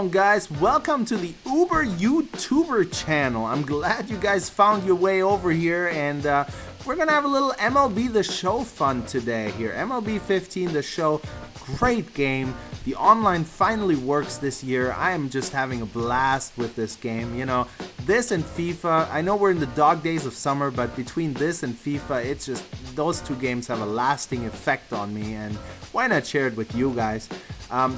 Guys, welcome to the Uber YouTuber channel. I'm glad you guys found your way over here, and we're gonna have a little MLB The Show fun today here. MLB 15 The Show, great game. The online finally works this year. I am just having a blast with this game. You know, this and FIFA, I know we're in the dog days of summer, but between this and FIFA, it's just, those two games have a lasting effect on me, and why not share it with you guys?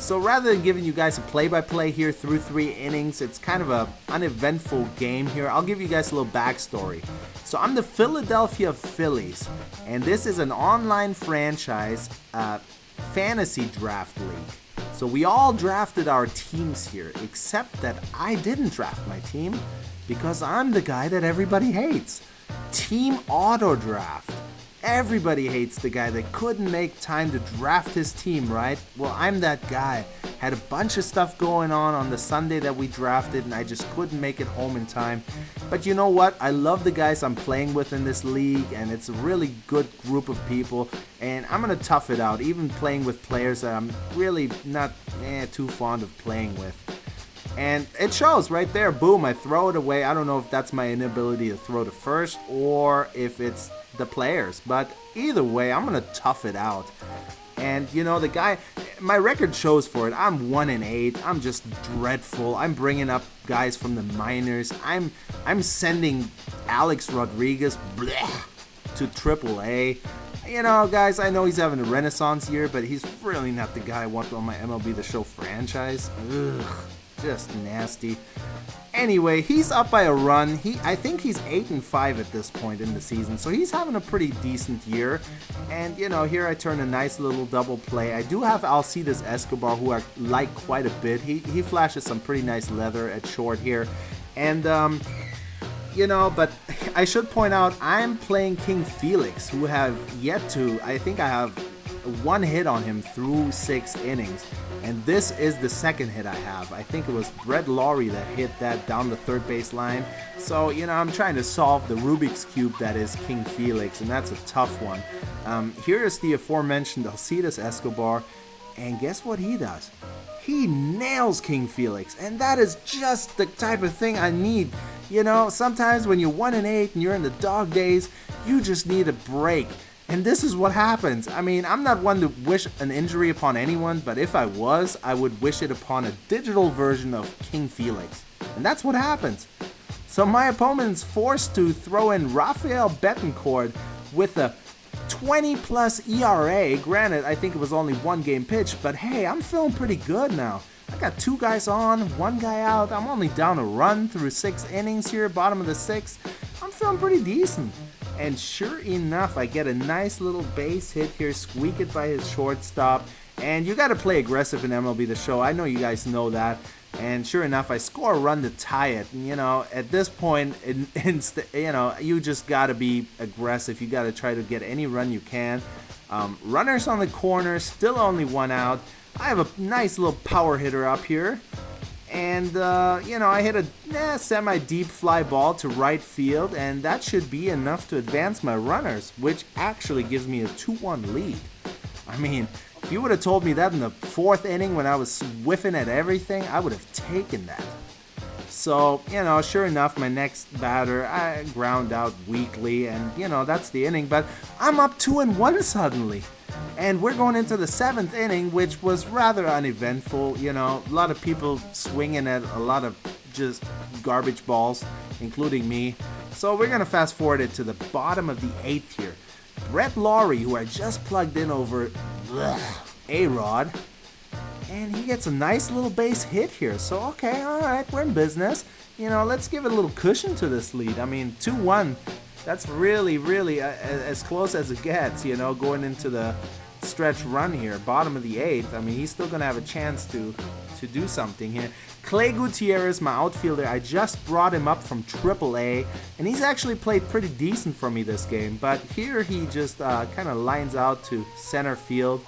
So rather than giving you guys a play-by-play here through 3 innings, it's kind of a uneventful game here. I'll give you guys a little backstory. So I'm the Philadelphia Phillies, and this is an online franchise fantasy draft league. So we all drafted our teams here, except that I didn't draft my team because I'm the guy that everybody hates. Team Autodraft. Everybody hates the guy that couldn't make time to draft his team, right? Well, I'm that guy. Had a bunch of stuff going on the Sunday that we drafted, and I just couldn't make it home in time. But you know what? I love the guys I'm playing with in this league, and it's a really good group of people, and I'm going to tough it out, even playing with players that I'm really not too fond of playing with. And it shows right there. Boom, I throw it away. I don't know if that's my inability to throw to first or if it's the players, but either way, I'm gonna tough it out. And you know, the guy, my record shows for it. I'm 1-8. I'm just dreadful. I'm bringing up guys from the minors. I'm sending Alex Rodriguez to AAA. You know, guys, I know he's having a renaissance year, but he's really not the guy I want on my MLB The Show franchise. Ugh. Just nasty. Anyway, he's up by a run. I think he's 8-5 at this point in the season, so he's having a pretty decent year. And you know, here I turn a nice little double play. I do have Alcides Escobar, who I like quite a bit. He flashes some pretty nice leather at short here, and you know, but I should point out I'm playing King Felix, who have yet to. I think I have 1 hit on him through 6 innings. And this is the second hit I have. I think it was Brett Laurie that hit that down the third base line. So, you know, I'm trying to solve the Rubik's Cube that is King Felix, and that's a tough one. Here is the aforementioned Alcides Escobar, and guess what he does? He nails King Felix, and that is just the type of thing I need. You know, sometimes when you're 1-8 and you're in the dog days, you just need a break. And this is what happens. I mean, I'm not one to wish an injury upon anyone, but if I was, I would wish it upon a digital version of King Felix. And that's what happens. So my opponent's forced to throw in Rafael Betancourt with a 20+ ERA. Granted, I think it was only 1 game pitch, but hey, I'm feeling pretty good now. I got 2 guys on, 1 guy out. I'm only down a run through 6 innings here, bottom of the 6th. I'm feeling pretty decent. And sure enough, I get a nice little base hit here, squeak it by his shortstop. And you got to play aggressive in MLB The Show. I know you guys know that. And sure enough, I score a run to tie it. And, you know, at this point, you know, you just got to be aggressive. You got to try to get any run you can. Runners on the corner, still only 1 out. I have a nice little power hitter up here. And, you know, I hit a semi-deep fly ball to right field, and that should be enough to advance my runners, which actually gives me a 2-1 lead. I mean, if you would have told me that in the 4th inning when I was whiffing at everything, I would have taken that. So, you know, sure enough, my next batter, I ground out weakly, and, you know, that's the inning, but I'm up 2-1 suddenly. And we're going into the 7th inning, which was rather uneventful. You know, a lot of people swinging at a lot of just garbage balls, including me. So we're going to fast forward it to the bottom of the 8th here. Brett Laurie, who I just plugged in over A-Rod, and he gets a nice little base hit here. So, okay, all right, we're in business. You know, let's give it a little cushion to this lead. I mean, 2-1. That's really, really as close as it gets, you know, going into the stretch run here, bottom of the 8th. I mean, he's still going to have a chance to do something here. Clay Gutierrez, my outfielder, I just brought him up from AAA, and he's actually played pretty decent for me this game. But here he just kind of lines out to center field,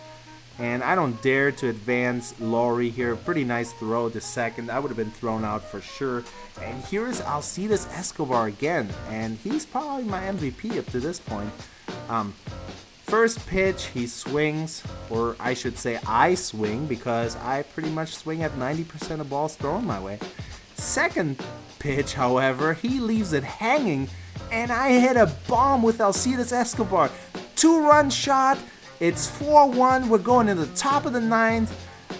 and I don't dare to advance Laurie here. Pretty nice throw to second. I would have been thrown out for sure. And here's Alcides Escobar again, and he's probably my MVP up to this point. First pitch, he swings, or I should say I swing, because I pretty much swing at 90% of balls thrown my way. Second pitch, however, he leaves it hanging, and I hit a bomb with Alcides Escobar. 2-run shot, it's 4-1, we're going to the top of the ninth.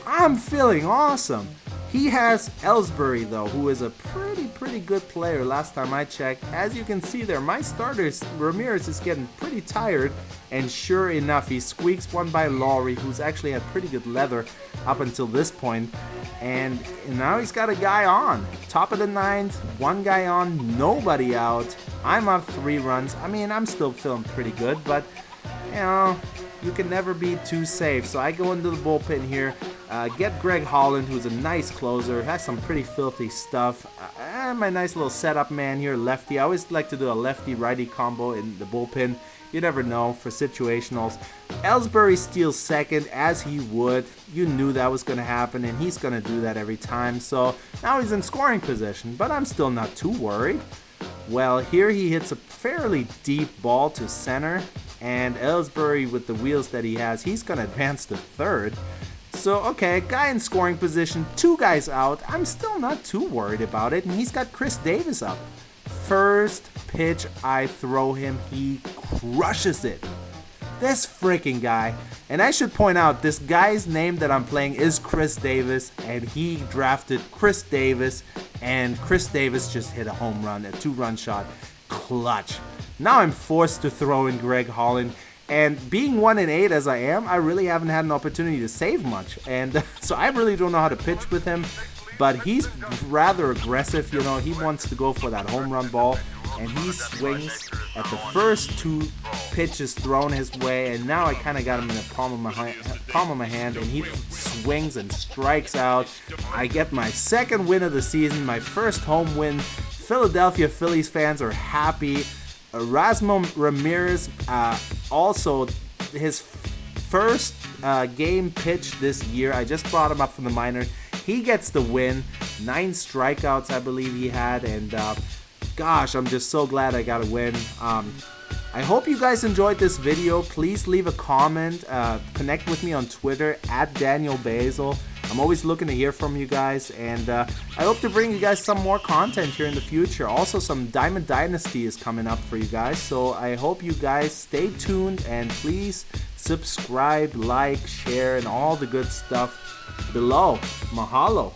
I'm feeling awesome. He has Ellsbury though, who is a pretty good player last time I checked. As you can see there, my starters, Ramirez is getting pretty tired, and sure enough, he squeaks one by Laurie, who's actually had pretty good leather up until this point. And now he's got a guy on. Top of the ninth, one guy on, nobody out. I'm up 3 runs. I mean, I'm still feeling pretty good, but you know, you can never be too safe. So I go into the bullpen here, get Greg Holland, who's a nice closer, has some pretty filthy stuff. My nice little setup man here, lefty. I always like to do a lefty-righty combo in the bullpen. You never know for situationals. Ellsbury steals second, as he would. You knew that was going to happen, and he's going to do that every time. So now he's in scoring position, but I'm still not too worried. Well, here he hits a fairly deep ball to center, and Ellsbury, with the wheels that he has, he's going to advance to third. So, okay, guy in scoring position, 2 guys out. I'm still not too worried about it, and he's got Chris Davis up. First pitch I throw him, he crushes it. This freaking guy. And I should point out, this guy's name that I'm playing is Chris Davis, and he drafted Chris Davis, and Chris Davis just hit a home run, a 2-run shot. Clutch. Now I'm forced to throw in Greg Holland. And being 1-8 as I am, I really haven't had an opportunity to save much. And so I really don't know how to pitch with him. But he's rather aggressive, you know. He wants to go for that home run ball. And he swings at the first 2 pitches thrown his way. And now I kind of got him in the palm of my hand. And he swings and strikes out. I get my second win of the season, my first home win. Philadelphia Phillies fans are happy. Erasmo Ramirez, also his first game pitch this year. I just brought him up from the minor. He gets the win. 9 strikeouts, I believe he had. And gosh, I'm just so glad I got a win. I hope you guys enjoyed this video. Please leave a comment. Connect with me on Twitter @DanielBasil. I'm always looking to hear from you guys, and I hope to bring you guys some more content here in the future. Also, some Diamond Dynasty is coming up for you guys, so I hope you guys stay tuned, and please subscribe, like, share, and all the good stuff below. Mahalo.